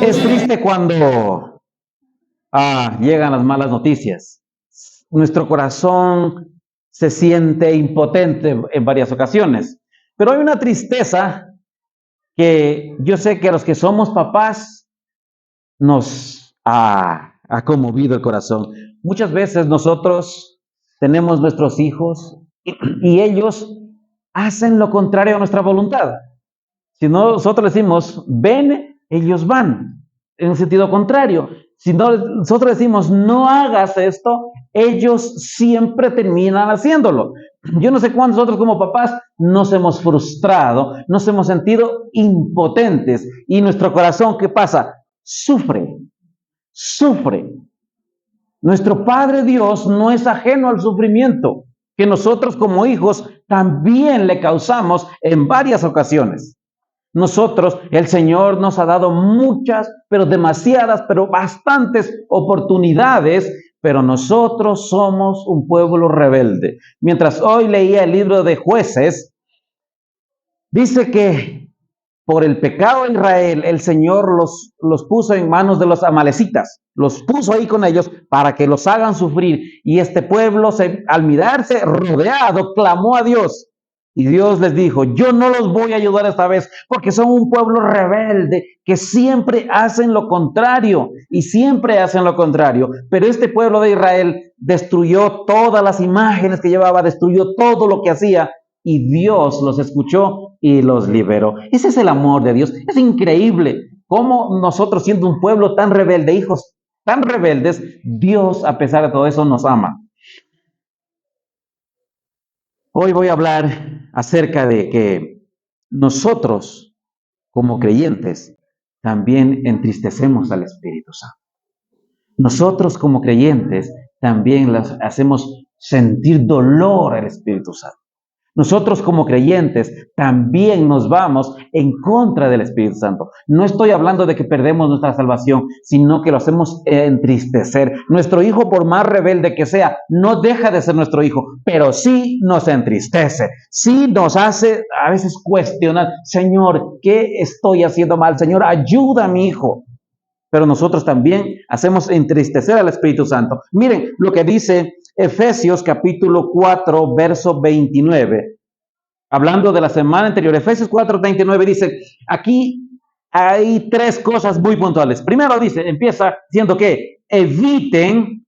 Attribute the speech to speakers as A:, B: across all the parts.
A: Es triste cuando llegan las malas noticias. Nuestro corazón se siente impotente en varias ocasiones. Pero hay una tristeza que yo sé que a los que somos papás nos ha conmovido el corazón. Muchas veces nosotros tenemos nuestros hijos y ellos hacen lo contrario a nuestra voluntad. Si nosotros decimos, ven, ellos van, en sentido contrario. Si nosotros decimos, no hagas esto, ellos siempre terminan haciéndolo. Yo no sé cuántos nosotros como papás nos hemos frustrado, nos hemos sentido impotentes y nuestro corazón, ¿qué pasa? Sufre. Nuestro Padre Dios no es ajeno al sufrimiento que nosotros como hijos también le causamos en varias ocasiones. Nosotros, el Señor nos ha dado muchas, pero demasiadas, pero bastantes oportunidades, pero nosotros somos un pueblo rebelde. Mientras hoy leía el libro de Jueces, dice que por el pecado de Israel, el Señor los puso en manos de los amalecitas, los puso ahí con ellos para que los hagan sufrir. Y este pueblo, al mirarse rodeado, clamó a Dios. Y Dios les dijo, yo no los voy a ayudar esta vez porque son un pueblo rebelde que siempre hacen lo contrario y siempre hacen lo contrario. Pero este pueblo de Israel destruyó todas las imágenes que llevaba, destruyó todo lo que hacía y Dios los escuchó y los liberó. Ese es el amor de Dios. Es increíble cómo nosotros, siendo un pueblo tan rebelde, hijos tan rebeldes, Dios, a pesar de todo eso, nos ama. Hoy voy a hablar acerca de que nosotros, como creyentes, también entristecemos al Espíritu Santo. Nosotros, como creyentes, también hacemos sentir dolor al Espíritu Santo. Nosotros como creyentes también nos vamos en contra del Espíritu Santo. No estoy hablando de que perdemos nuestra salvación, sino que lo hacemos entristecer. Nuestro hijo, por más rebelde que sea, no deja de ser nuestro hijo, pero sí nos entristece. Sí nos hace a veces cuestionar, Señor, ¿qué estoy haciendo mal? Señor, ayuda a mi hijo. Pero nosotros también hacemos entristecer al Espíritu Santo. Miren lo que dice Efesios capítulo 4, verso 29. Hablando de la semana anterior, Efesios 4, 29 dice, aquí hay tres cosas muy puntuales. Primero dice, empieza diciendo que eviten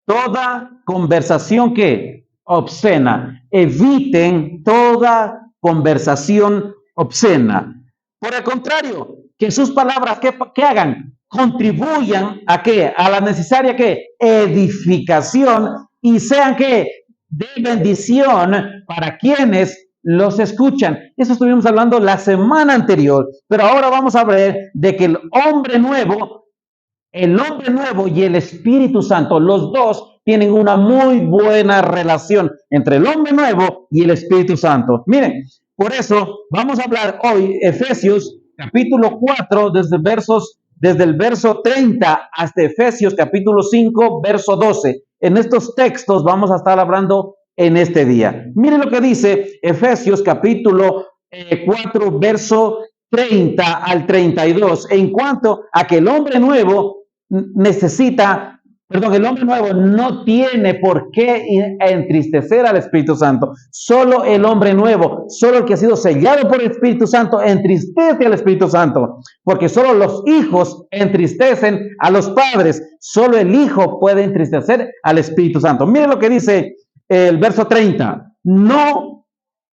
A: toda conversación que obscena. Eviten toda conversación obscena. Por el contrario, que sus palabras, ¿qué hagan? Contribuyan a qué? A la necesaria ¿qué? Edificación y sean ¿qué? De bendición para quienes los escuchan. Eso estuvimos hablando la semana anterior, pero ahora vamos a ver de que el hombre nuevo y el Espíritu Santo, los dos tienen una muy buena relación entre el hombre nuevo y el Espíritu Santo. Miren, por eso vamos a hablar hoy Efesios capítulo 4 desde el verso 30 hasta Efesios capítulo 5 verso 12. En estos textos vamos a estar hablando en este día. Miren lo que dice Efesios capítulo 4 verso 30 al 32 en cuanto a que el hombre nuevo el hombre nuevo no tiene por qué entristecer al Espíritu Santo. Solo el hombre nuevo, solo el que ha sido sellado por el Espíritu Santo, entristece al Espíritu Santo. Porque solo los hijos entristecen a los padres. Solo el hijo puede entristecer al Espíritu Santo. Miren lo que dice el verso 30. No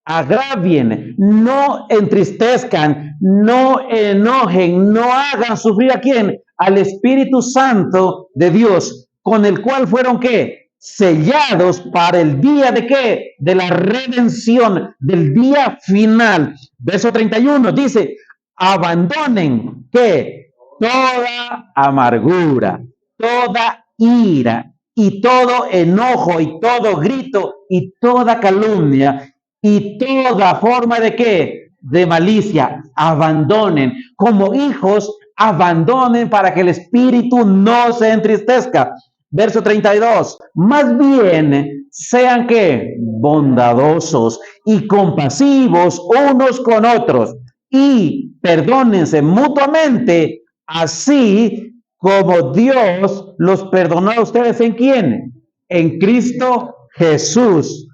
A: agravien, no entristezcan, no enojen, no hagan sufrir ¿a quién? Al Espíritu Santo de Dios, con el cual fueron ¿qué? Sellados para el día de ¿qué? De la redención, del día final. Verso 31 dice, abandonen ¿qué? Toda amargura, toda ira y todo enojo y todo grito y toda calumnia y toda forma de ¿qué? De malicia. Abandonen. Como hijos, abandonen para que el espíritu no se entristezca. Verso 32. Más bien sean ¿qué? Bondadosos y compasivos unos con otros y perdónense mutuamente, así como Dios los perdonó a ustedes ¿en quién? En Cristo Jesús.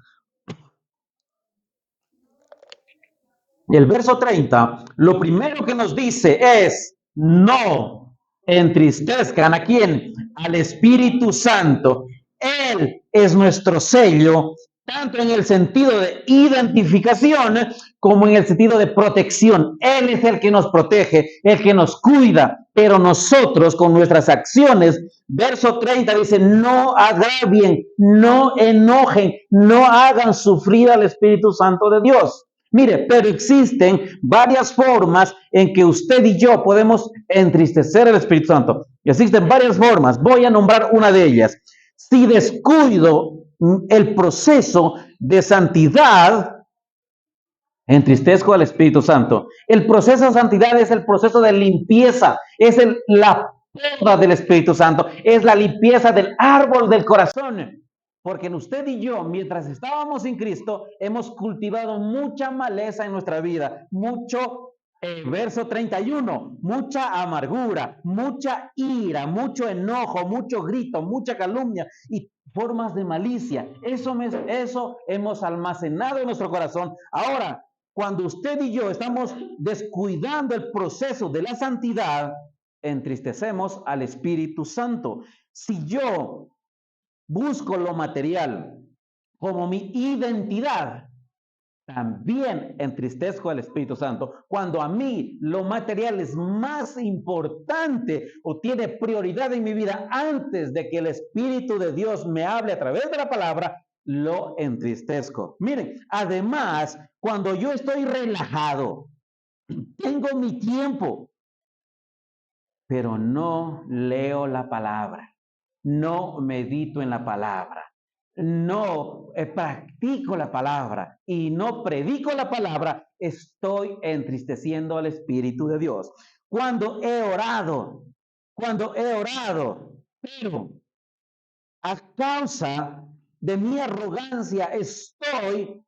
A: Y el verso 30, lo primero que nos dice es, no entristezcan a quién, al Espíritu Santo. Él es nuestro sello, tanto en el sentido de identificación como en el sentido de protección. Él es el que nos protege, el que nos cuida, pero nosotros con nuestras acciones, verso 30 dice, no agravien, no enojen, no hagan sufrir al Espíritu Santo de Dios. Mire, pero existen varias formas en que usted y yo podemos entristecer al Espíritu Santo. Existen varias formas. Voy a nombrar una de ellas. Si descuido el proceso de santidad, entristezco al Espíritu Santo. El proceso de santidad es el proceso de limpieza, es la poda del Espíritu Santo, es la limpieza del árbol del corazón. Porque en usted y yo, mientras estábamos en Cristo, hemos cultivado mucha maleza en nuestra vida, mucho, verso 31, mucha amargura, mucha ira, mucho enojo, mucho grito, mucha calumnia y formas de malicia. Eso hemos almacenado en nuestro corazón. Ahora, cuando usted y yo estamos descuidando el proceso de la santidad, entristecemos al Espíritu Santo. Si yo busco lo material como mi identidad, también entristezco al Espíritu Santo. Cuando a mí lo material es más importante o tiene prioridad en mi vida antes de que el Espíritu de Dios me hable a través de la palabra, lo entristezco. Miren, además, cuando yo estoy relajado, tengo mi tiempo, pero no leo la palabra, no medito en la palabra, no practico la palabra y no predico la palabra, estoy entristeciendo al Espíritu de Dios. Cuando he orado, pero a causa de mi arrogancia estoy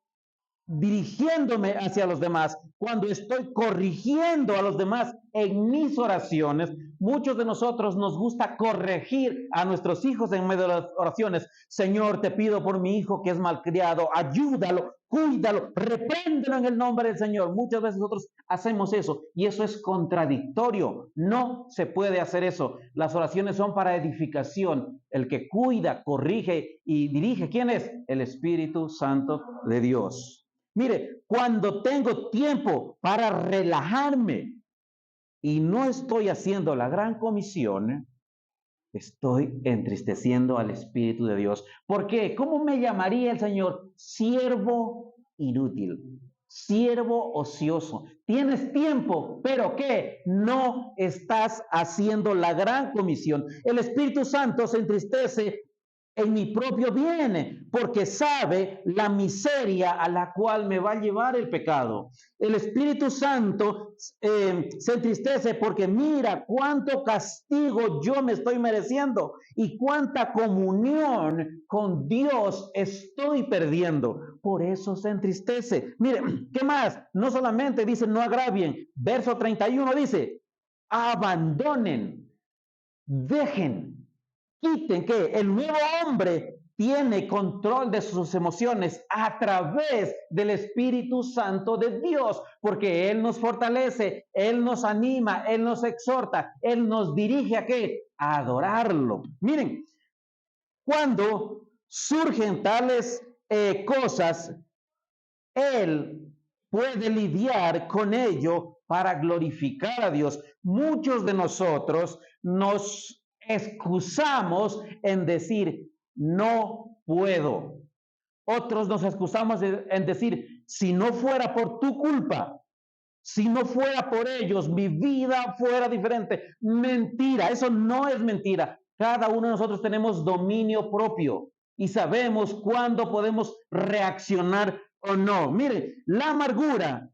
A: dirigiéndome hacia los demás, cuando estoy corrigiendo a los demás en mis oraciones. Muchos de nosotros nos gusta corregir a nuestros hijos en medio de las oraciones. Señor, te pido por mi hijo que es malcriado, ayúdalo, cuídalo, repréndelo en el nombre del Señor. Muchas veces nosotros hacemos eso y eso es contradictorio. No se puede hacer eso. Las oraciones son para edificación. El que cuida, corrige y dirige, ¿quién es? El Espíritu Santo de Dios. Mire, cuando tengo tiempo para relajarme y no estoy haciendo la gran comisión, estoy entristeciendo al Espíritu de Dios. ¿Por qué? ¿Cómo me llamaría el Señor? Siervo inútil, siervo ocioso. Tienes tiempo, pero ¿qué? No estás haciendo la gran comisión. El Espíritu Santo se entristece en mi propio bien, porque sabe la miseria a la cual me va a llevar el pecado. El Espíritu Santo se entristece porque mira cuánto castigo yo me estoy mereciendo y cuánta comunión con Dios estoy perdiendo. Por eso se entristece. Mire, ¿qué más? No solamente dice no agravien. Verso 31 dice, abandonen, dejen, quiten que el nuevo hombre tiene control de sus emociones a través del Espíritu Santo de Dios, porque Él nos fortalece, Él nos anima, Él nos exhorta, Él nos dirige a qué? A adorarlo. Miren, cuando surgen tales cosas, Él puede lidiar con ello para glorificar a Dios. Muchos de nosotros nos excusamos en decir, no puedo. Otros nos excusamos en decir, si no fuera por tu culpa, si no fuera por ellos, mi vida fuera diferente. Mentira, eso no es mentira. Cada uno de nosotros tenemos dominio propio y sabemos cuándo podemos reaccionar o no. Mire, la amargura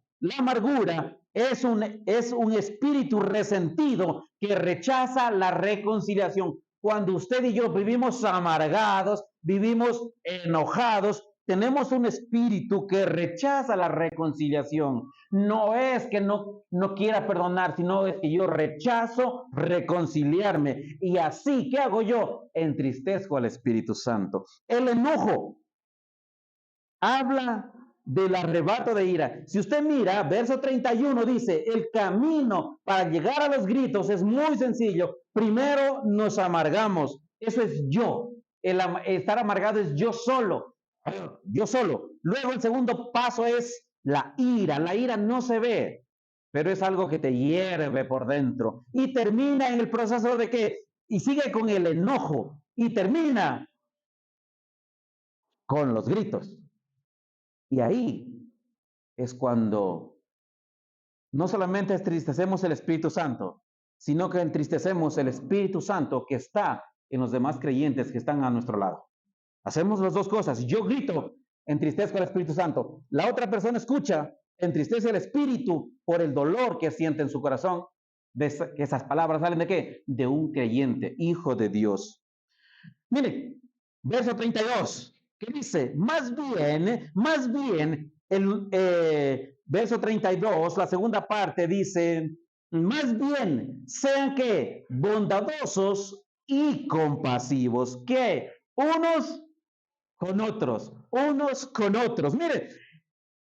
A: es un espíritu resentido que rechaza la reconciliación. Cuando usted y yo vivimos amargados, vivimos enojados, tenemos un espíritu que rechaza la reconciliación. No es que no quiera perdonar, sino es que yo rechazo reconciliarme. Y así, ¿qué hago yo? Entristezco al Espíritu Santo. El enojo habla del arrebato de ira. Si usted mira, verso 31 dice, el camino para llegar a los gritos es muy sencillo. Primero nos amargamos. Eso es yo. Estar amargado es yo solo. Yo solo. Luego el segundo paso es la ira. La ira no se ve, pero es algo que te hierve por dentro. Y termina en el proceso de que, y sigue con el enojo. Y termina con los gritos. Y ahí es cuando no solamente entristecemos el Espíritu Santo, sino que entristecemos el Espíritu Santo que está en los demás creyentes que están a nuestro lado. Hacemos las dos cosas. Yo grito, entristezco al Espíritu Santo. La otra persona escucha, entristece al Espíritu por el dolor que siente en su corazón. Que esas palabras salen de qué? De un creyente, hijo de Dios. Mire, verso 32. ¿Qué dice? Más bien, el verso 32, la segunda parte dice, más bien, sean que bondadosos y compasivos, que unos con otros. Mire,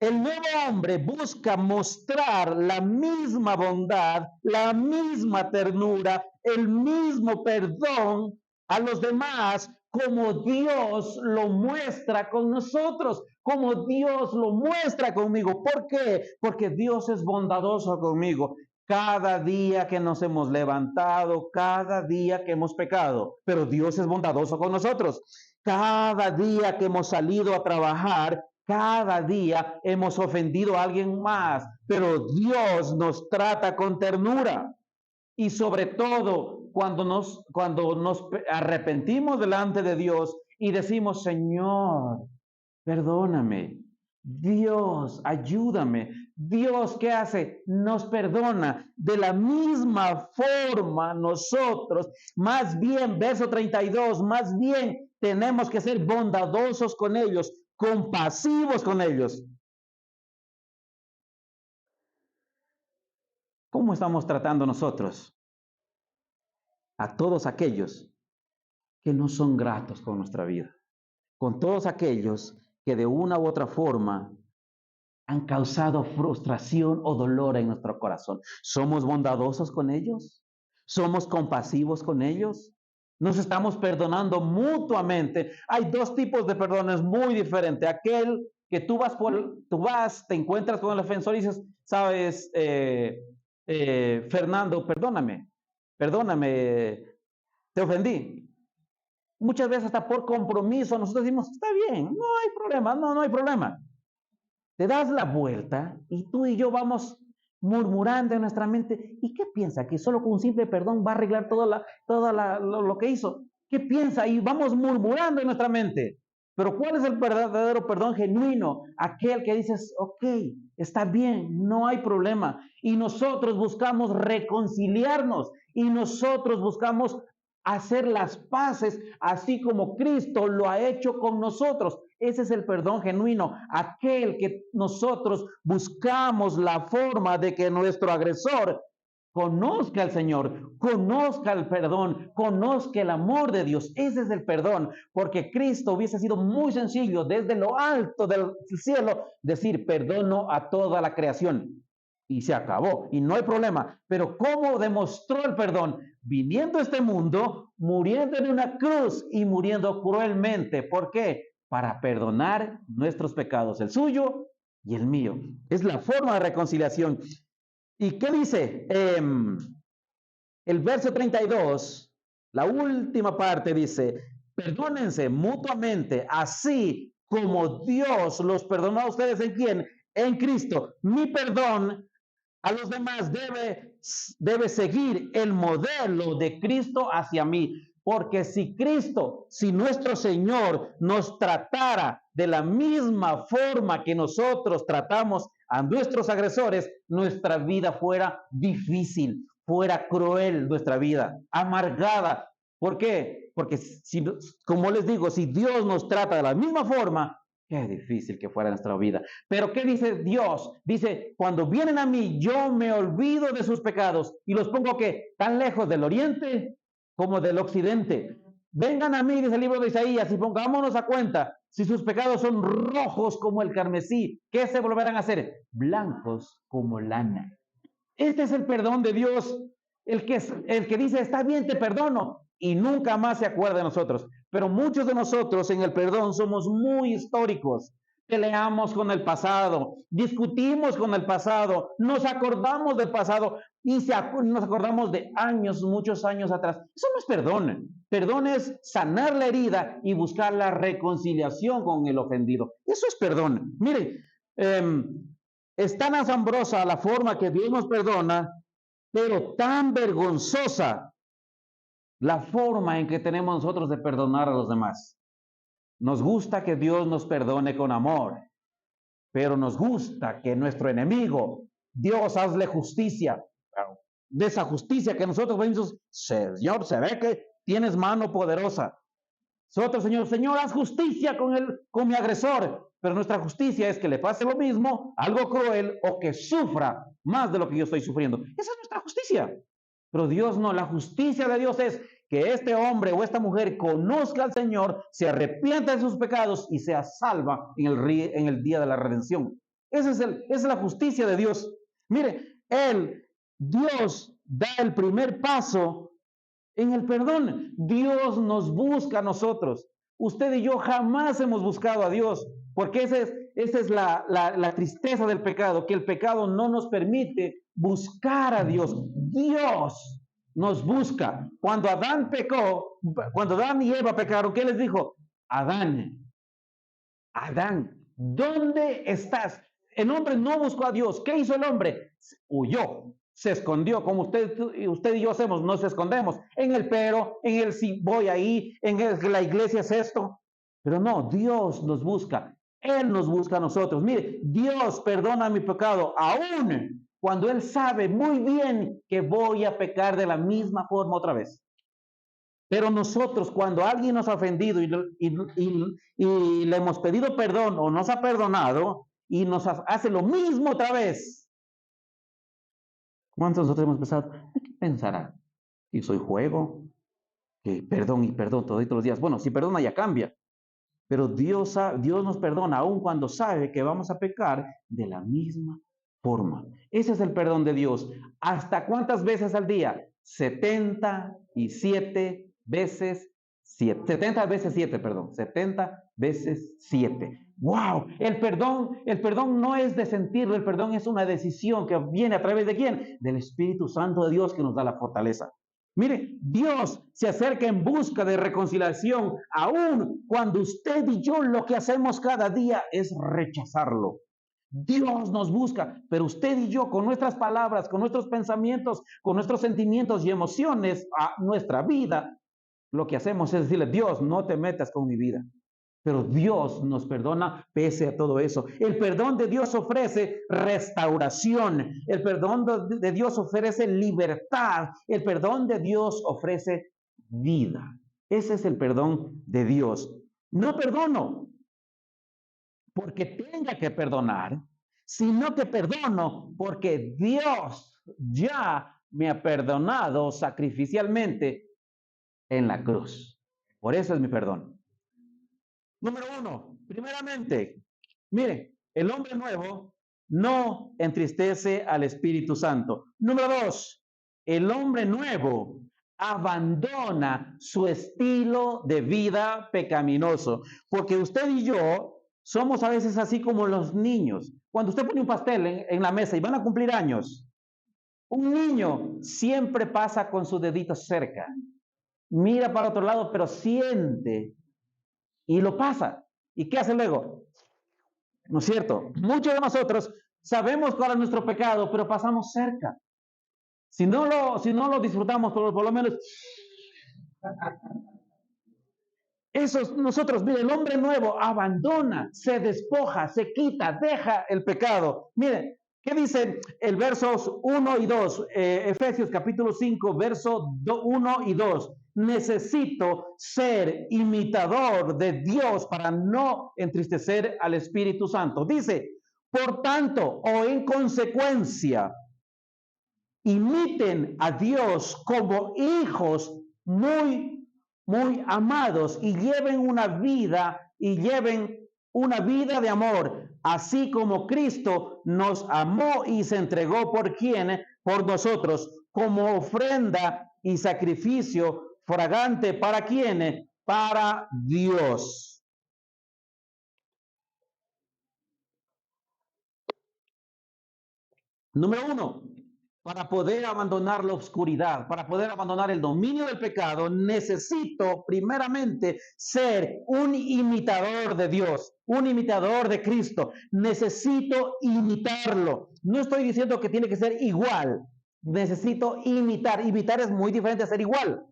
A: el nuevo hombre busca mostrar la misma bondad, la misma ternura, el mismo perdón a los demás como Dios lo muestra con nosotros, como Dios lo muestra conmigo. ¿Por qué? Porque Dios es bondadoso conmigo. Cada día que nos hemos levantado, cada día que hemos pecado, pero Dios es bondadoso con nosotros. Cada día que hemos salido a trabajar, cada día hemos ofendido a alguien más, pero Dios nos trata con ternura. Y sobre todo, cuando nos arrepentimos delante de Dios y decimos, Señor, perdóname. Dios, ayúdame. Dios, ¿qué hace? Nos perdona. De la misma forma nosotros, más bien, verso 32, más bien tenemos que ser bondadosos con ellos, compasivos con ellos. ¿Cómo estamos tratando nosotros a todos aquellos que no son gratos con nuestra vida? Con todos aquellos que de una u otra forma han causado frustración o dolor en nuestro corazón. ¿Somos bondadosos con ellos? ¿Somos compasivos con ellos? ¿Nos estamos perdonando mutuamente? Hay dos tipos de perdones muy diferentes. Aquel que tú vas, te encuentras con el ofensor y dices, sabes, Fernando, perdóname, te ofendí. Muchas veces hasta por compromiso nosotros decimos, está bien, no hay problema, no hay problema. Te das la vuelta y tú y yo vamos murmurando en nuestra mente. ¿Y qué piensa? ¿Que solo con un simple perdón va a arreglar lo que hizo? ¿Qué piensa? Y vamos murmurando en nuestra mente. Pero ¿cuál es el verdadero perdón genuino? Aquel que dices, ok, está bien, no hay problema. Y nosotros buscamos reconciliarnos y nosotros buscamos hacer las paces, así como Cristo lo ha hecho con nosotros. Ese es el perdón genuino, aquel que nosotros buscamos la forma de que nuestro agresor conozca al Señor, conozca el perdón, conozca el amor de Dios. Ese es el perdón, porque Cristo hubiese sido muy sencillo desde lo alto del cielo decir perdono a toda la creación. Y se acabó, y no hay problema. Pero ¿cómo demostró el perdón? Viniendo a este mundo, muriendo en una cruz y muriendo cruelmente. ¿Por qué? Para perdonar nuestros pecados, el suyo y el mío. Es la forma de reconciliación. ¿Y qué dice? El verso 32, la última parte dice, perdónense mutuamente, así como Dios los perdonó a ustedes. ¿En quién? En Cristo. Mi perdón a los demás debe seguir el modelo de Cristo hacia mí. Porque si nuestro Señor nos tratara de la misma forma que nosotros tratamos a nuestros agresores, nuestra vida fuera difícil, fuera cruel nuestra vida, amargada. ¿Por qué? Porque como les digo, si Dios nos trata de la misma forma, Qué difícil que fuera nuestra vida. Pero ¿qué dice Dios? Dice, cuando vienen a mí, yo me olvido de sus pecados y los pongo ¿qué? Tan lejos del oriente como del occidente. Vengan a mí, dice el libro de Isaías, y pongámonos a cuenta. Si sus pecados son rojos como el carmesí, ¿qué se volverán a hacer? Blancos como lana. Este es el perdón de Dios, el que dice, está bien, te perdono, y nunca más se acuerda de nosotros. Pero muchos de nosotros en el perdón somos muy históricos. Peleamos con el pasado, discutimos con el pasado, nos acordamos del pasado y nos acordamos de años, muchos años atrás. Eso no es perdón. Perdón es sanar la herida y buscar la reconciliación con el ofendido. Eso es perdón. Miren, es tan asombrosa la forma que Dios nos perdona, pero tan vergonzosa la forma en que tenemos nosotros de perdonar a los demás. Nos gusta que Dios nos perdone con amor, pero nos gusta que nuestro enemigo, Dios, hazle justicia. De esa justicia que nosotros venimos, Señor, se ve que tienes mano poderosa. Nosotros, Señor, haz justicia con mi agresor. Pero nuestra justicia es que le pase lo mismo, algo cruel, o que sufra más de lo que yo estoy sufriendo. Esa es nuestra justicia. Pero Dios no, la justicia de Dios es que este hombre o esta mujer conozca al Señor, se arrepienta de sus pecados y sea salva en el día de la redención. Esa es la justicia de Dios. Mire, Dios da el primer paso en el perdón. Dios nos busca a nosotros. Usted y yo jamás hemos buscado a Dios, porque esa es la tristeza del pecado, que el pecado no nos permite buscar a Dios. Dios nos busca. Cuando Adán pecó, cuando Adán y Eva pecaron, ¿qué les dijo? Adán, ¿dónde estás? El hombre no buscó a Dios. ¿Qué hizo el hombre? Huyó, se escondió, como usted y yo hacemos, nos escondemos en el pero, en el si voy ahí, en la iglesia es esto. Pero no, Dios nos busca. Él nos busca a nosotros. Mire, Dios perdona mi pecado, aún cuando Él sabe muy bien que voy a pecar de la misma forma otra vez. Pero nosotros, cuando alguien nos ha ofendido y le hemos pedido perdón o nos ha perdonado y nos hace lo mismo otra vez, ¿cuántos nosotros hemos pensado? ¿Qué pensará? Y soy juego, que perdón y perdón todos los días. Bueno, si perdona ya cambia. Pero Dios nos perdona aun cuando sabe que vamos a pecar de la misma forma. Ese es el perdón de Dios. ¿Hasta cuántas veces al día? 77 veces 7. 70 veces 7, perdón. 70 veces 7. ¡Wow! El perdón no es de sentirlo, el perdón es una decisión que viene a través de ¿quién? Del Espíritu Santo de Dios que nos da la fortaleza. Mire, Dios se acerca en busca de reconciliación, aun cuando usted y yo lo que hacemos cada día es rechazarlo. Dios nos busca, pero usted y yo con nuestras palabras, con nuestros pensamientos, con nuestros sentimientos y emociones a nuestra vida, lo que hacemos es decirle, Dios, no te metas con mi vida. Pero Dios nos perdona pese a todo eso. El perdón de Dios ofrece restauración. El perdón de Dios ofrece libertad. El perdón de Dios ofrece vida. Ese es el perdón de Dios. No perdono porque tenga que perdonar, sino que perdono porque Dios ya me ha perdonado sacrificialmente en la cruz. Por eso es mi perdón. Número 1, primeramente, mire, el hombre nuevo no entristece al Espíritu Santo. Número 2, el hombre nuevo abandona su estilo de vida pecaminoso, porque usted y yo somos a veces así como los niños. Cuando usted pone un pastel en la mesa y van a cumplir años, un niño siempre pasa con su dedito cerca, mira para otro lado, pero siente y lo pasa. ¿Y qué hace luego? ¿No es cierto? Muchos de nosotros sabemos cuál es nuestro pecado, pero pasamos cerca. Si no lo disfrutamos, por lo menos... Nosotros, mire, el hombre nuevo abandona, se despoja, se quita, deja el pecado. Mire, ¿qué dice el versos 1 y 2? Efesios capítulo 5, verso 1 y 2. necesito ser imitador de Dios para no entristecer al Espíritu Santo. Dice, por tanto, o en consecuencia, imiten a Dios como hijos muy amados y lleven una vida de amor, así como Cristo nos amó y se entregó por nosotros, como ofrenda y sacrificio fragante para quienes, para Dios. Número 1. Para poder abandonar la oscuridad, para poder abandonar el dominio del pecado, necesito primeramente ser un imitador de Dios, un imitador de Cristo. Necesito imitarlo. No estoy diciendo que tiene que ser igual. Necesito imitar. Imitar es muy diferente a ser igual.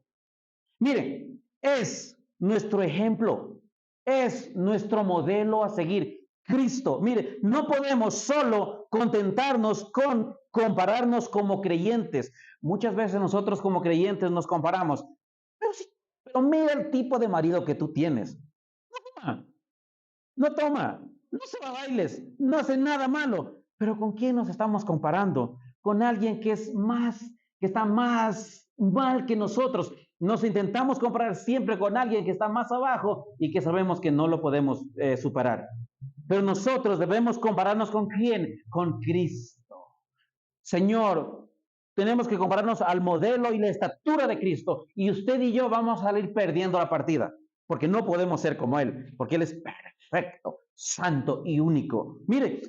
A: Miren, es nuestro ejemplo, es nuestro modelo a seguir. Cristo, mire, no podemos solo contentarnos con compararnos como creyentes. Muchas veces nosotros como creyentes nos comparamos. Pero sí, pero mira el tipo de marido que tú tienes. No toma, no se va a bailes, no hace nada malo. Pero ¿con quién nos estamos comparando? Con alguien que está más mal que nosotros. Nos intentamos comparar siempre con alguien que está más abajo y que sabemos que no lo podemos superar. Pero nosotros debemos compararnos con ¿quién? Con Cristo. Señor, tenemos que compararnos al modelo y la estatura de Cristo. Y usted y yo vamos a salir perdiendo la partida. Porque no podemos ser como Él. Porque Él es perfecto, santo y único. Mire,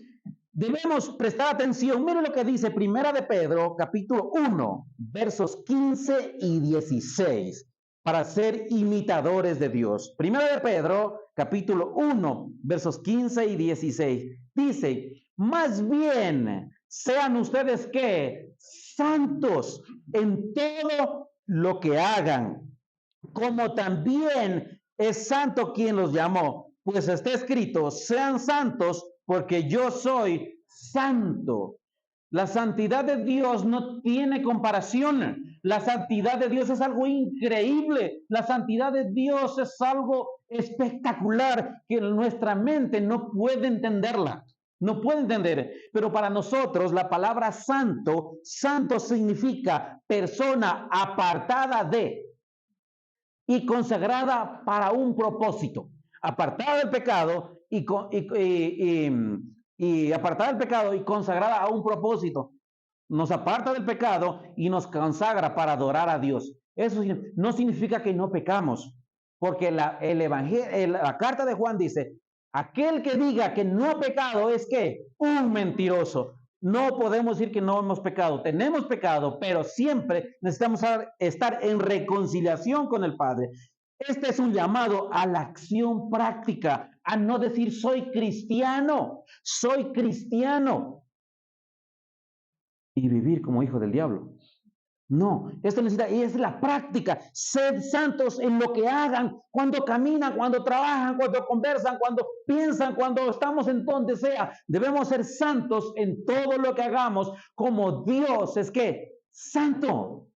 A: debemos prestar atención. Mire lo que dice Primera de Pedro, capítulo 1, versos 15 y 16. Para ser imitadores de Dios. Primera de Pedro, capítulo 1, versos 15 y 16. Dice, más bien sean ustedes que santos en todo lo que hagan, como también es santo quien los llamó. Pues está escrito, sean santos porque yo soy santo. La santidad de Dios no tiene comparación. La santidad de Dios es algo increíble. La santidad de Dios es algo espectacular que nuestra mente no puede entenderla. No puede entender. Pero para nosotros la palabra santo, santo significa persona apartada de y consagrada para un propósito. Apartada del pecado y apartada del pecado y consagrada a un propósito. Nos aparta del pecado y nos consagra para adorar a Dios. Eso no significa que no pecamos, porque la carta de Juan dice, aquel que diga que no ha pecado es que un mentiroso. No podemos decir que no hemos pecado. Tenemos pecado, pero siempre necesitamos estar en reconciliación con el Padre. Este es un llamado a la acción práctica, a no decir soy cristiano y vivir como hijo del diablo. No, esto necesita, y es la práctica, ser santos en lo que hagan, cuando caminan, cuando trabajan, cuando conversan, cuando piensan, cuando estamos en donde sea. Debemos ser santos en todo lo que hagamos, como Dios es que santo.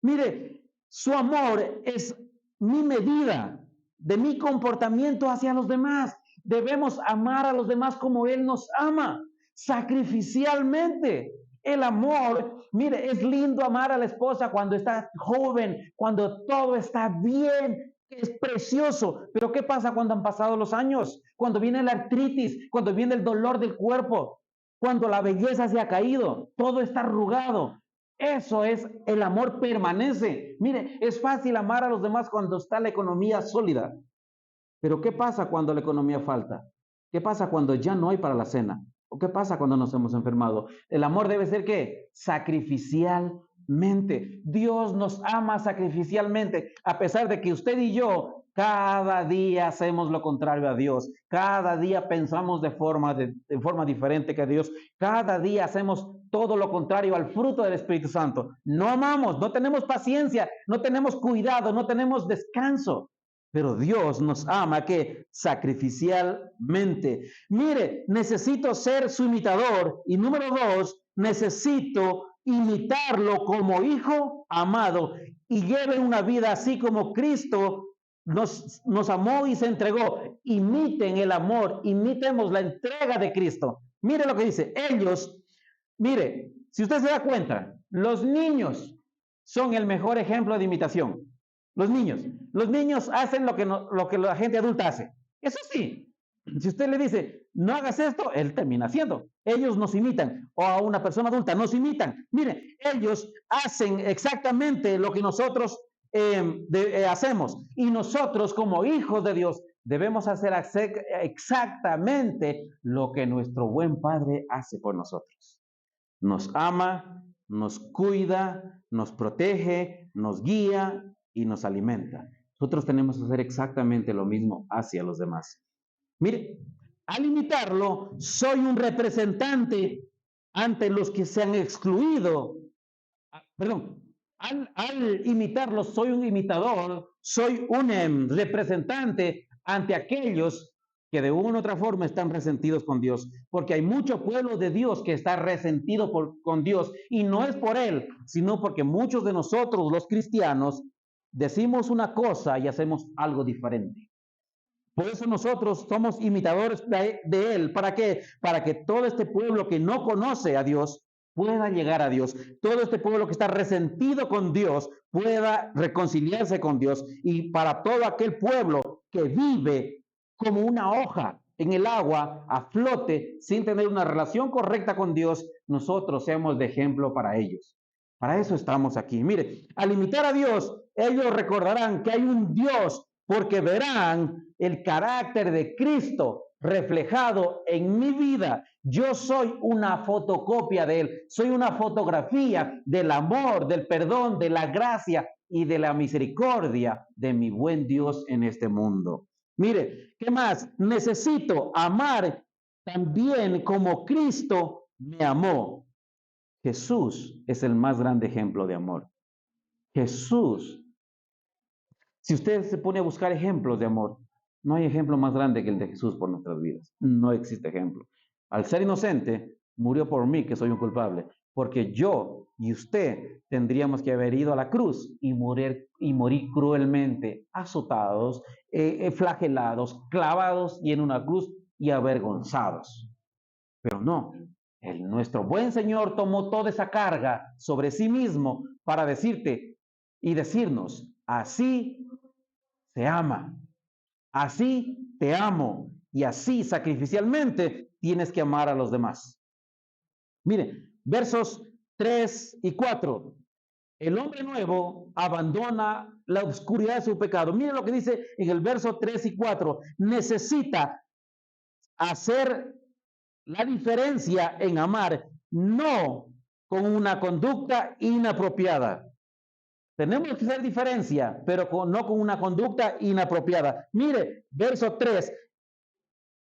A: Mire, su amor es mi medida de mi comportamiento hacia los demás. Debemos amar a los demás como Él nos ama, sacrificialmente. El amor, mire, es lindo amar a la esposa cuando está joven, cuando todo está bien, es precioso. Pero ¿qué pasa cuando han pasado los años? Cuando viene la artritis, cuando viene el dolor del cuerpo, cuando la belleza se ha caído, todo está arrugado. Eso es, el amor permanece. Mire, es fácil amar a los demás cuando está la economía sólida. Pero ¿qué pasa cuando la economía falta? ¿Qué pasa cuando ya no hay para la cena? ¿O qué pasa cuando nos hemos enfermado? El amor debe ser ¿qué? Sacrificialmente. Dios nos ama sacrificialmente, a pesar de que usted y yo cada día hacemos lo contrario a Dios. Cada día pensamos de forma diferente que Dios. Cada día hacemos todo lo contrario al fruto del Espíritu Santo. No amamos, no tenemos paciencia, no tenemos cuidado, no tenemos descanso. Pero Dios nos ama que sacrificialmente. Mire, necesito ser su imitador. Y número 2, necesito imitarlo como hijo amado. y lleven una vida así como Cristo nos amó y se entregó. Imiten el amor, imitemos la entrega de Cristo. Mire lo que dice, ellos, mire, si usted se da cuenta, los niños son el mejor ejemplo de imitación. Los niños hacen lo que la gente adulta hace. Eso sí, si usted le dice, no hagas esto, él termina haciendo. Ellos nos imitan, o a una persona adulta nos imitan. Mire, ellos hacen exactamente lo que nosotros hacemos. Y nosotros, como hijos de Dios, debemos hacer exactamente lo que nuestro buen Padre hace por nosotros. Nos ama, nos cuida, nos protege, nos guía y nos alimenta. Nosotros tenemos que hacer exactamente lo mismo hacia los demás. Mire, al imitarlo, soy un representante ante los que se han excluido. Perdón, al imitarlo, soy un imitador, soy un representante ante aquellos que de una u otra forma están resentidos con Dios, porque hay mucho pueblo de Dios que está resentido con Dios, y no es por Él, sino porque muchos de nosotros, los cristianos, decimos una cosa y hacemos algo diferente. Por eso nosotros somos imitadores de Él. ¿Para qué? Para que todo este pueblo que no conoce a Dios pueda llegar a Dios. Todo este pueblo que está resentido con Dios pueda reconciliarse con Dios. Y para todo aquel pueblo que vive como una hoja en el agua, a flote, sin tener una relación correcta con Dios, nosotros seamos de ejemplo para ellos. Para eso estamos aquí. Mire, al imitar a Dios, ellos recordarán que hay un Dios, porque verán el carácter de Cristo reflejado en mi vida. Yo soy una fotocopia de Él, soy una fotografía del amor, del perdón, de la gracia y de la misericordia de mi buen Dios en este mundo. Mire, ¿qué más? Necesito amar también como Cristo me amó. Jesús es el más grande ejemplo de amor. Jesús, si usted se pone a buscar ejemplos de amor, no hay ejemplo más grande que el de Jesús por nuestras vidas. No existe ejemplo. Al ser inocente, murió por mí, que soy un culpable, porque yo y usted tendríamos que haber ido a la cruz y morir cruelmente, azotados, flagelados, clavados y en una cruz y avergonzados. Pero no, nuestro buen Señor tomó toda esa carga sobre sí mismo para decirte y decirnos, así se ama, así te amo y así sacrificialmente tienes que amar a los demás. Mire, versos 3 y 4. El hombre nuevo abandona la oscuridad de su pecado. Mire lo que dice en el verso 3 y 4. Necesita hacer la diferencia en amar, no con una conducta inapropiada. Tenemos que hacer diferencia, pero no con una conducta inapropiada. Mire, verso 3.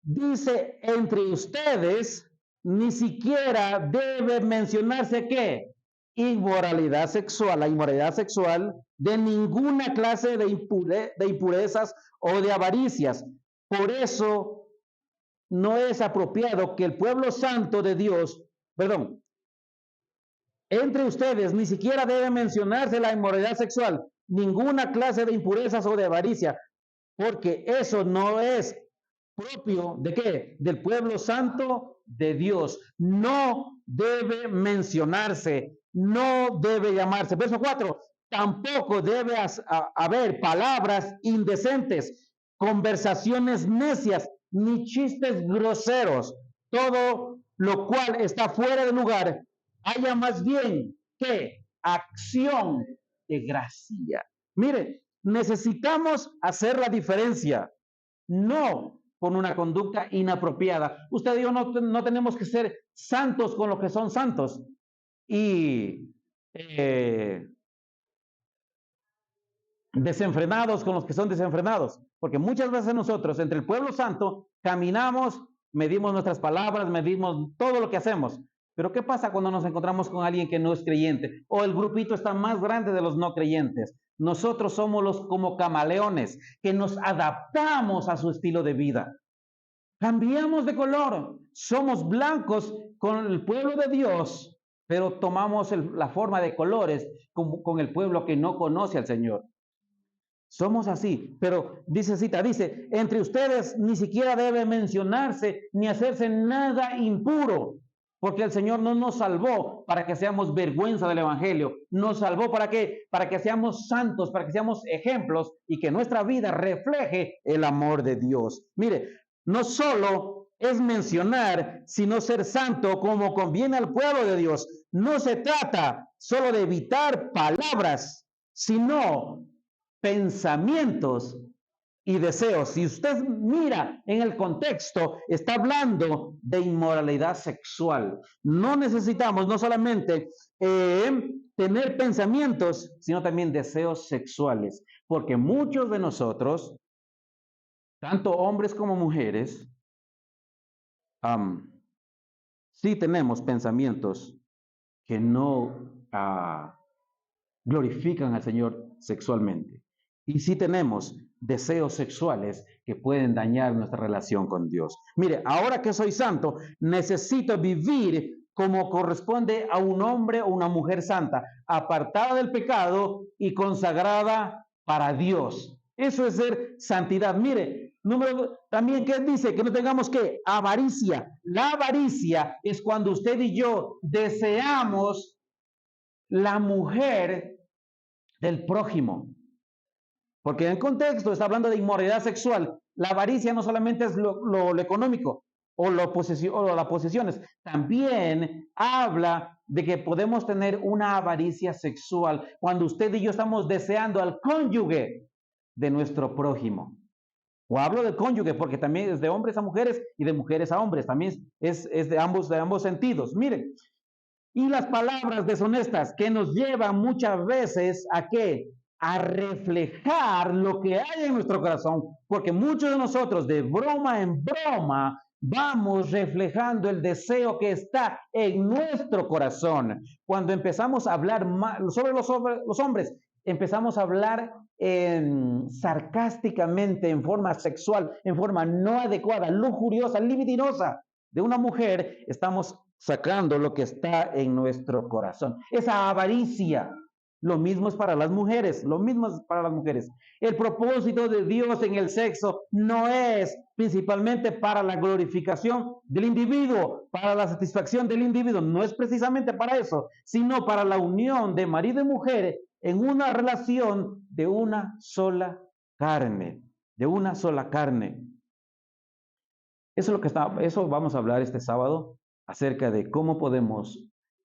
A: Dice, entre ustedes ni siquiera debe mencionarse ¿qué? Inmoralidad sexual, la inmoralidad sexual de ninguna clase de impurezas o de avaricias. Por eso no es apropiado que el pueblo santo de Dios, entre ustedes ni siquiera debe mencionarse la inmoralidad sexual, ninguna clase de impurezas o de avaricia, porque eso no es propio ¿de qué? Del pueblo santo de Dios. No debe mencionarse, no debe llamarse. Verso 4, tampoco debe haber palabras indecentes, conversaciones necias, ni chistes groseros, todo lo cual está fuera de lugar. Haya más bien que acción de gracia. Mire, necesitamos hacer la diferencia, no con una conducta inapropiada. Usted y yo no tenemos que ser santos con los que son santos y desenfrenados con los que son desenfrenados, porque muchas veces nosotros entre el pueblo santo caminamos, medimos nuestras palabras, medimos todo lo que hacemos. Pero ¿qué pasa cuando nos encontramos con alguien que no es creyente? O el grupito está más grande de los no creyentes. Nosotros somos los como camaleones, que nos adaptamos a su estilo de vida. Cambiamos de color. Somos blancos con el pueblo de Dios pero tomamos la forma de colores con el pueblo que no conoce al Señor. Somos así, pero dice, entre ustedes ni siquiera debe mencionarse ni hacerse nada impuro, porque el Señor no nos salvó para que seamos vergüenza del Evangelio, nos salvó ¿para qué? Para que seamos santos, para que seamos ejemplos y que nuestra vida refleje el amor de Dios. Mire, no solo es mencionar, sino ser santo como conviene al pueblo de Dios. No se trata solo de evitar palabras, sino pensamientos y deseos. Si usted mira en el contexto, está hablando de inmoralidad sexual. No necesitamos no solamente tener pensamientos, sino también deseos sexuales, porque muchos de nosotros, tanto hombres como mujeres, sí tenemos pensamientos que no glorifican al Señor sexualmente. Y sí tenemos deseos sexuales que pueden dañar nuestra relación con Dios. Mire, ahora que soy santo, necesito vivir como corresponde a un hombre o una mujer santa, apartada del pecado y consagrada para Dios. Eso es ser santidad. Mire, también, ¿qué dice? Que no tengamos que avaricia. La avaricia es cuando usted y yo deseamos la mujer del prójimo. Porque en el contexto está hablando de inmoralidad sexual. La avaricia no solamente es lo económico o las posesiones, también habla de que podemos tener una avaricia sexual cuando usted y yo estamos deseando al cónyuge de nuestro prójimo. O hablo del cónyuge porque también es de hombres a mujeres y de mujeres a hombres. También es de ambos sentidos. Miren, y las palabras deshonestas que nos llevan muchas veces a ¿qué? A reflejar lo que hay en nuestro corazón, porque muchos de nosotros de broma en broma vamos reflejando el deseo que está en nuestro corazón. Cuando empezamos a hablar sobre los hombres, empezamos a hablar sarcásticamente, en forma sexual, en forma no adecuada, lujuriosa, libidinosa de una mujer, estamos sacando lo que está en nuestro corazón. Esa avaricia. Lo mismo es para las mujeres, lo mismo es para las mujeres. El propósito de Dios en el sexo no es principalmente para la glorificación del individuo, para la satisfacción del individuo, no es precisamente para eso, sino para la unión de marido y mujer en una relación de una sola carne, de una sola carne. Eso vamos a hablar este sábado acerca de cómo podemos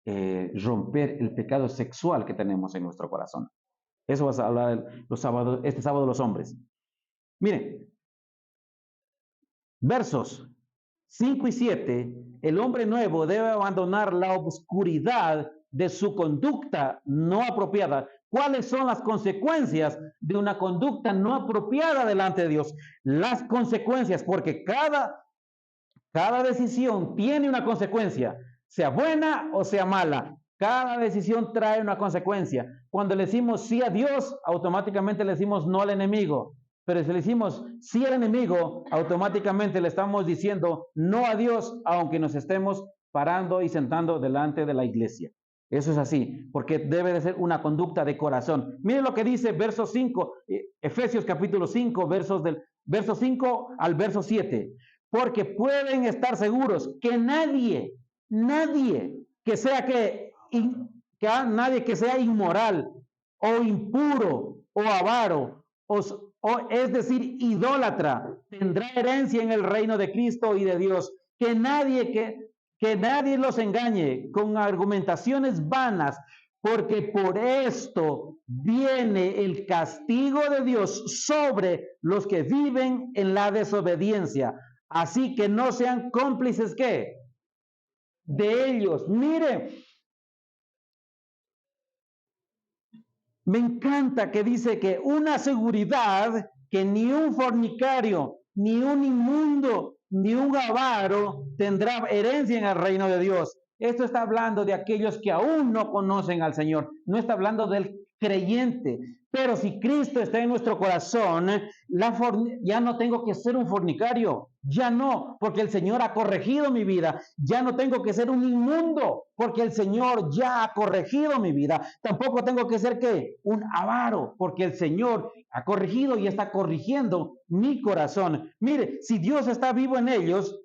A: romper el pecado sexual que tenemos en nuestro corazón. Eso vas a hablar este sábado los hombres. Miren, versos 5 y 7, el hombre nuevo debe abandonar la oscuridad de su conducta no apropiada. ¿Cuáles son las consecuencias de una conducta no apropiada delante de Dios? Las consecuencias, porque cada decisión tiene una consecuencia, sea buena o sea mala. Cada decisión trae una consecuencia. Cuando le decimos sí a Dios, automáticamente le decimos no al enemigo. Pero si le decimos sí al enemigo, automáticamente le estamos diciendo no a Dios, aunque nos estemos parando y sentando delante de la iglesia. Eso es así, porque debe de ser una conducta de corazón. Miren lo que dice verso 5, Efesios capítulo 5, verso 5 al verso 7. Porque pueden estar seguros que nadie nadie que sea inmoral o impuro o avaro o es decir, idólatra, tendrá herencia en el reino de Cristo y de Dios. Que nadie los engañe con argumentaciones vanas, porque por esto viene el castigo de Dios sobre los que viven en la desobediencia. Así que no sean cómplices, ¿qué? De ellos. Mire, me encanta que dice que una seguridad que ni un fornicario, ni un inmundo, ni un avaro tendrá herencia en el reino de Dios. Esto está hablando de aquellos que aún no conocen al Señor. No está hablando del creyente. Pero si Cristo está en nuestro corazón, ya no tengo que ser un fornicario, ya no, porque el Señor ha corregido mi vida. Ya no tengo que ser un inmundo, porque el Señor ya ha corregido mi vida. Tampoco tengo que ser, ¿qué? Un avaro, porque el Señor ha corregido y está corrigiendo mi corazón. Mire, si Dios está vivo en ellos,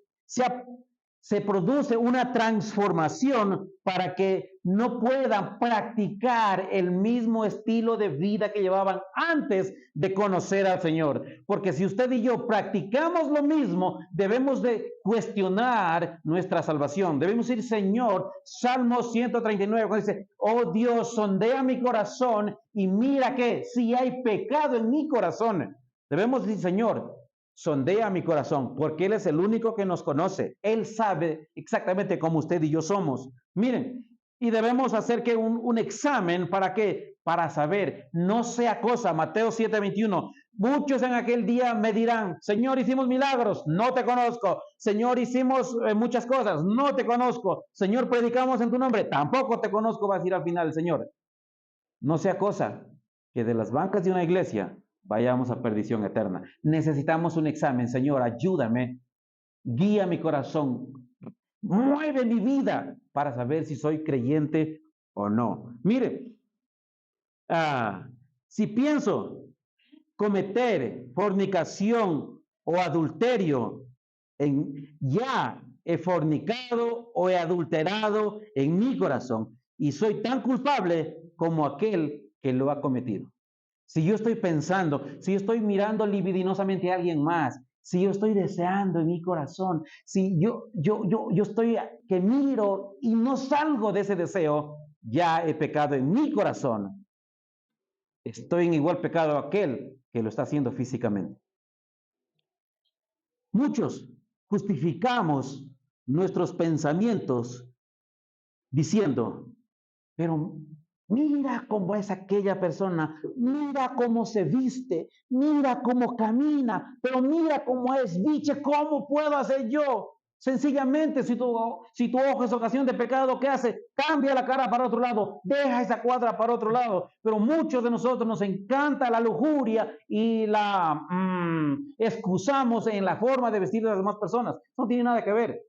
A: se produce una transformación para que no puedan practicar el mismo estilo de vida que llevaban antes de conocer al Señor. Porque si usted y yo practicamos lo mismo, debemos de cuestionar nuestra salvación. Debemos decir, Señor, Salmo 139, cuando dice, oh Dios, sondea mi corazón y mira que si hay pecado en mi corazón. Debemos decir, Señor, sondea mi corazón, porque Él es el único que nos conoce. Él sabe exactamente cómo usted y yo somos. Miren, y debemos hacer que un examen, ¿para qué? Para saber, no sea cosa, Mateo 7:21. Muchos en aquel día me dirán, Señor, hicimos milagros, no te conozco. Señor, hicimos muchas cosas, no te conozco. Señor, predicamos en tu nombre, tampoco te conozco, va a decir al final el Señor. No sea cosa que de las bancas de una iglesia vayamos a perdición eterna. Necesitamos un examen. Señor, ayúdame, guía mi corazón, mueve mi vida para saber si soy creyente o no. Mire, si pienso cometer fornicación o adulterio, ya he fornicado o he adulterado en mi corazón y soy tan culpable como aquel que lo ha cometido. Si yo estoy pensando, si yo estoy mirando libidinosamente a alguien más, si yo estoy deseando en mi corazón, si yo estoy que miro y no salgo de ese deseo, ya he pecado en mi corazón. Estoy en igual pecado a aquel que lo está haciendo físicamente. Muchos justificamos nuestros pensamientos diciendo, pero mira cómo es aquella persona, mira cómo se viste, mira cómo camina, pero mira cómo es, diche, ¿cómo puedo hacer yo? Sencillamente, si tu ojo es ocasión de pecado, ¿qué hace? Cambia la cara para otro lado, deja esa cuadra para otro lado. Pero muchos de nosotros nos encanta la lujuria y la excusamos en la forma de vestir de las demás personas. No tiene nada que ver.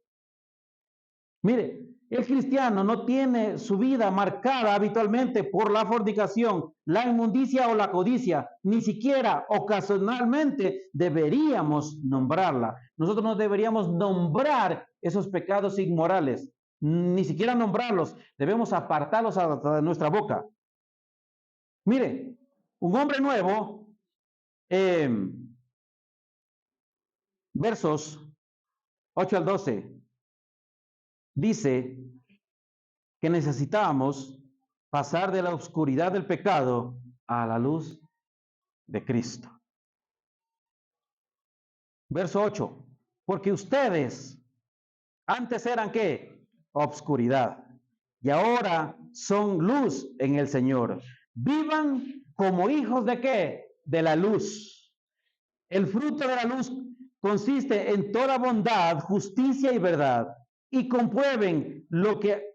A: Mire, el cristiano no tiene su vida marcada habitualmente por la fornicación, la inmundicia o la codicia, ni siquiera ocasionalmente deberíamos nombrarla. Nosotros no deberíamos nombrar esos pecados inmorales, ni siquiera nombrarlos, debemos apartarlos de nuestra boca. Mire, un hombre nuevo, versos 8 al 12. Dice que necesitamos pasar de la oscuridad del pecado a la luz de Cristo. Verso 8. Porque ustedes antes eran ¿qué? Obscuridad. Y ahora son luz en el Señor. Vivan como hijos de ¿qué? De la luz. El fruto de la luz consiste en toda bondad, justicia y verdad. Y comprueben lo que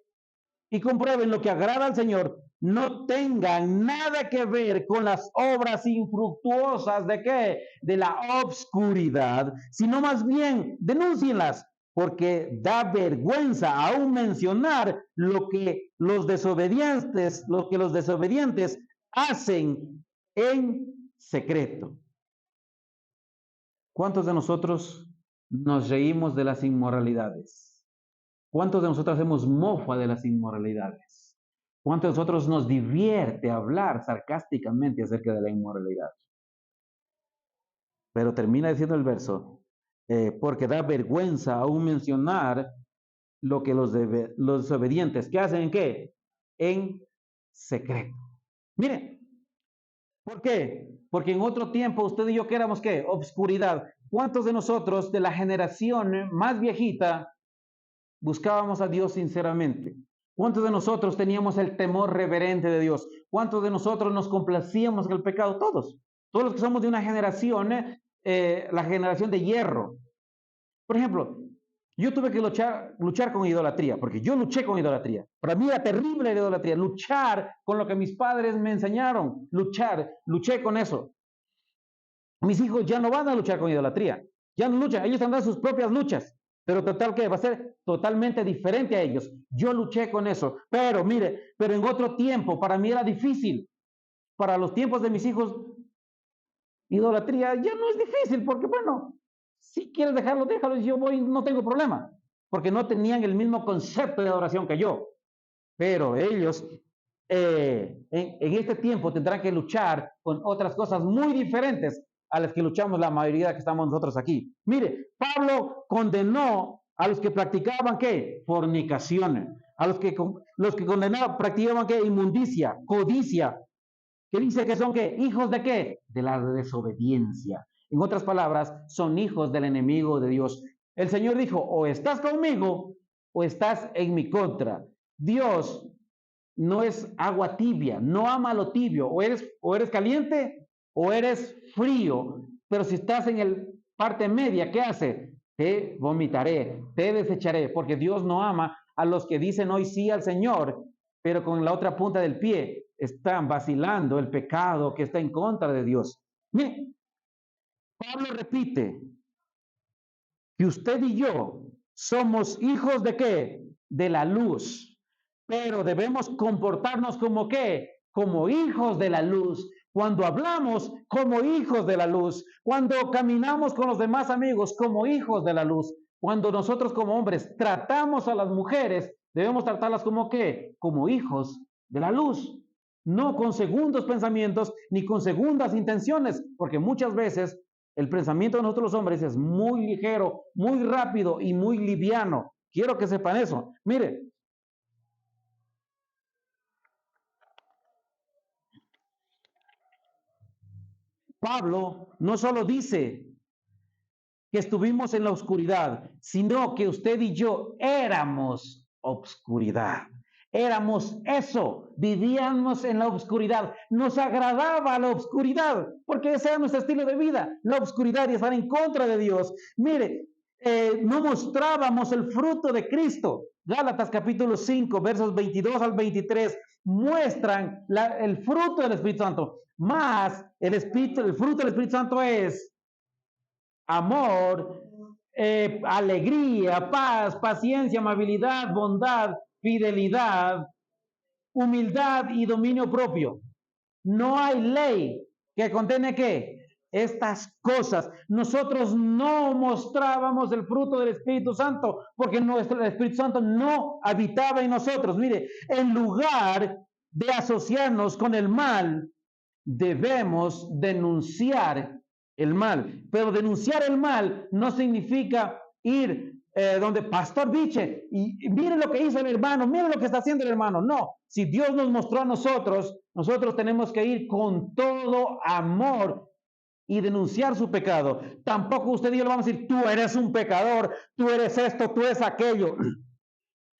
A: agrada al Señor, no tengan nada que ver con las obras infructuosas de ¿qué? De la obscuridad, sino más bien denúncienlas, porque da vergüenza aún mencionar lo que los desobedientes hacen en secreto. ¿Cuántos de nosotros nos reímos de las inmoralidades? ¿Cuántos de nosotros hacemos mofa de las inmoralidades? ¿Cuántos de nosotros nos divierte hablar sarcásticamente acerca de la inmoralidad? Pero termina diciendo el verso, porque da vergüenza aún mencionar lo que los desobedientes, ¿qué hacen en qué? En secreto. Mire, ¿por qué? Porque en otro tiempo usted y yo, ¿qué éramos qué? Obscuridad. ¿Cuántos de nosotros de la generación más viejita buscábamos a Dios sinceramente? ¿Cuántos de nosotros teníamos el temor reverente de Dios? ¿Cuántos de nosotros nos complacíamos en el pecado? Todos los que somos de una generación, la generación de hierro. Por ejemplo, Yo tuve que luchar con idolatría, porque yo luché con idolatría. Para mí era terrible la idolatría, luchar con lo que mis padres me enseñaron, luché con eso. Mis hijos ya no van a luchar con idolatría, ya no luchan, ellos tendrán sus propias luchas, pero total que va a ser totalmente diferente a ellos. Yo luché con eso, pero mire, pero en otro tiempo para mí era difícil. Para los tiempos de mis hijos, idolatría ya no es difícil, porque bueno, si quieres dejarlo, déjalo, y yo voy, no tengo problema, porque no tenían el mismo concepto de adoración que yo. Pero ellos en este tiempo tendrán que luchar con otras cosas muy diferentes a las que luchamos la mayoría que estamos nosotros aquí. Mire, Pablo condenó a los que practicaban ¿qué? Fornicaciones, a los que condenaban, practicaban ¿qué? Inmundicia, codicia, que dice que son ¿qué? Hijos de qué? De la desobediencia. En otras palabras, son hijos del enemigo de Dios. El Señor dijo, o estás conmigo o estás en mi contra. Dios no es agua tibia, no ama lo tibio, o eres caliente o eres frío, pero si estás en el parte media, ¿qué hace? Te vomitaré, te desecharé, porque Dios no ama a los que dicen hoy sí al Señor, pero con la otra punta del pie están vacilando el pecado que está en contra de Dios. Mire, Pablo repite que usted y yo somos hijos de qué? De la luz, pero debemos comportarnos como qué? Como hijos de la luz. Cuando hablamos como hijos de la luz, cuando caminamos con los demás amigos como hijos de la luz, cuando nosotros como hombres tratamos a las mujeres, debemos tratarlas como qué? Como hijos de la luz, no con segundos pensamientos ni con segundas intenciones, porque muchas veces el pensamiento de nosotros los hombres es muy ligero, muy rápido y muy liviano. Quiero que sepan eso. Mire, Pablo no solo dice que estuvimos en la oscuridad, sino que usted y yo éramos obscuridad. Éramos eso, vivíamos en la oscuridad, nos agradaba la oscuridad, porque ese era nuestro estilo de vida, la oscuridad y estar en contra de Dios. Mire, no mostrábamos el fruto de Cristo. Gálatas capítulo 5, versos 22 al 23, muestran el fruto del Espíritu Santo. Más el fruto del Espíritu Santo es amor, alegría, paz, paciencia, amabilidad, bondad, fidelidad, humildad y dominio propio. No hay ley que contiene qué? Estas cosas. Nosotros no mostrábamos el fruto del Espíritu Santo porque el Espíritu Santo no habitaba en nosotros. Mire, en lugar de asociarnos con el mal, debemos denunciar el mal. Pero denunciar el mal no significa ir donde Pastor Biche y mire lo que hizo el hermano, mire lo que está haciendo el hermano. No, si Dios nos mostró a nosotros, nosotros tenemos que ir con todo amor y denunciar su pecado. Tampoco usted y yo le vamos a decir, tú eres un pecador, tú eres esto, tú eres aquello,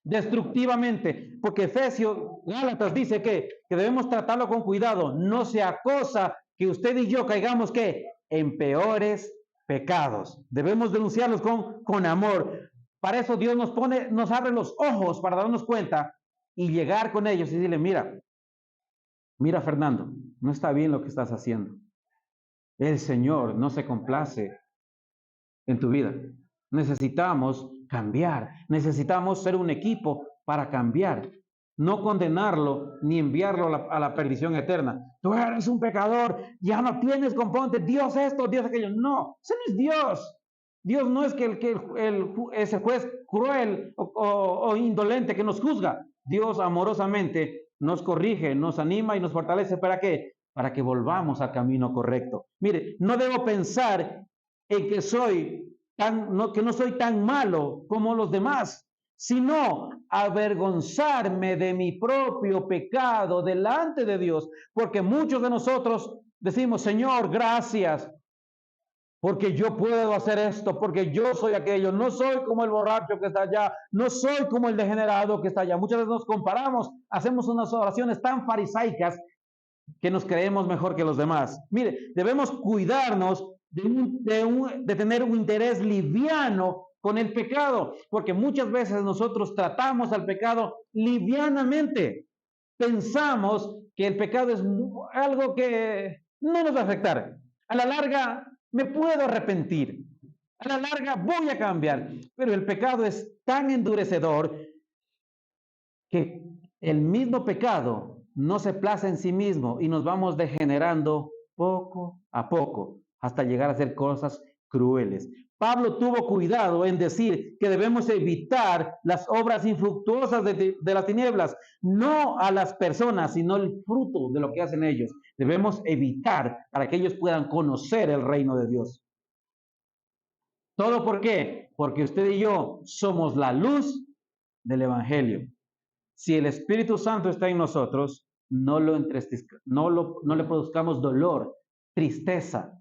A: destructivamente, porque Efesios, Gálatas dice que debemos tratarlo con cuidado, no sea cosa que usted y yo caigamos que en peores pecados. Debemos denunciarlos con amor. Para eso Dios nos abre los ojos para darnos cuenta y llegar con ellos y decirle, mira Fernando, no está bien lo que estás haciendo. El Señor no se complace en tu vida. Necesitamos cambiar, necesitamos ser un equipo para cambiar, no condenarlo ni enviarlo a la perdición eterna. Tú eres un pecador, ya no tienes componente, Dios esto, Dios aquello. No, ese no es Dios. Dios no es ese juez cruel o indolente que nos juzga. Dios amorosamente nos corrige, nos anima y nos fortalece. ¿Para qué? Para que volvamos al camino correcto. Mire, no debo pensar en que no soy tan malo como los demás, sino avergonzarme de mi propio pecado delante de Dios, porque muchos de nosotros decimos, Señor, gracias, porque yo puedo hacer esto, porque yo soy aquello, no soy como el borracho que está allá, no soy como el degenerado que está allá. Muchas veces nos comparamos, hacemos unas oraciones tan farisaicas que nos creemos mejor que los demás. Mire, debemos cuidarnos de tener un interés liviano con el pecado, porque muchas veces nosotros tratamos al pecado livianamente. Pensamos que el pecado es algo que no nos va a afectar. A la larga me puedo arrepentir. A la larga voy a cambiar. Pero el pecado es tan endurecedor que el mismo pecado no se plaza en sí mismo y nos vamos degenerando poco a poco hasta llegar a hacer cosas crueles. Pablo tuvo cuidado en decir que debemos evitar las obras infructuosas de las tinieblas, no a las personas, sino el fruto de lo que hacen ellos. Debemos evitar para que ellos puedan conocer el reino de Dios. ¿Todo por qué? Porque usted y yo somos la luz del Evangelio. Si el Espíritu Santo está en nosotros, no le produzcamos dolor, tristeza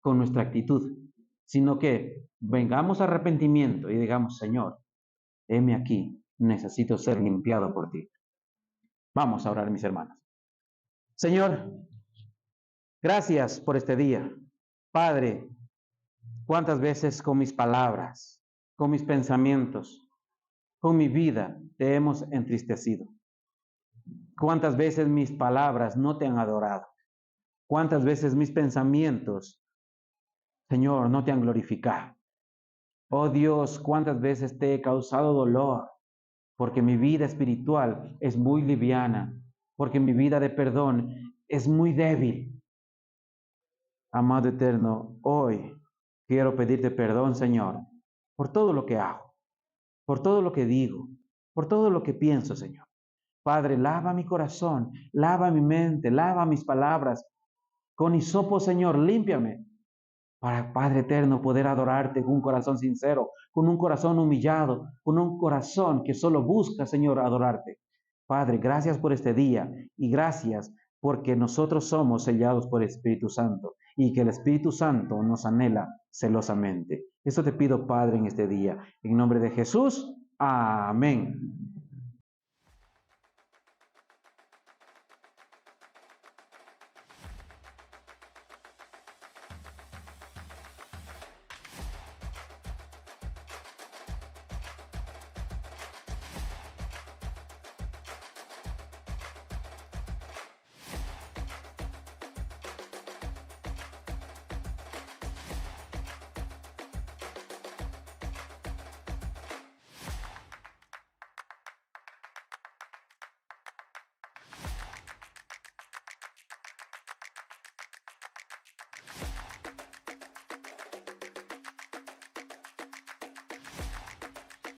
A: con nuestra actitud, sino que vengamos a arrepentimiento y digamos, Señor, heme aquí, necesito ser limpiado por ti. Vamos a orar, mis hermanos. Señor, gracias por este día. Padre, cuántas veces con mis palabras, con mis pensamientos, con mi vida te hemos entristecido. ¿Cuántas veces mis palabras no te han adorado? ¿Cuántas veces mis pensamientos, Señor, no te han glorificado? Oh Dios, ¿cuántas veces te he causado dolor? Porque mi vida espiritual es muy liviana, porque mi vida de perdón es muy débil. Amado eterno, hoy quiero pedirte perdón, Señor, por todo lo que hago, por todo lo que digo, por todo lo que pienso, Señor. Padre, lava mi corazón, lava mi mente, lava mis palabras. Con hisopo, Señor, límpiame. Para, Padre eterno, poder adorarte con un corazón sincero, con un corazón humillado, con un corazón que solo busca, Señor, adorarte. Padre, gracias por este día y gracias porque nosotros somos sellados por el Espíritu Santo y que el Espíritu Santo nos anhela celosamente. Eso te pido, Padre, en este día. En nombre de Jesús, amén.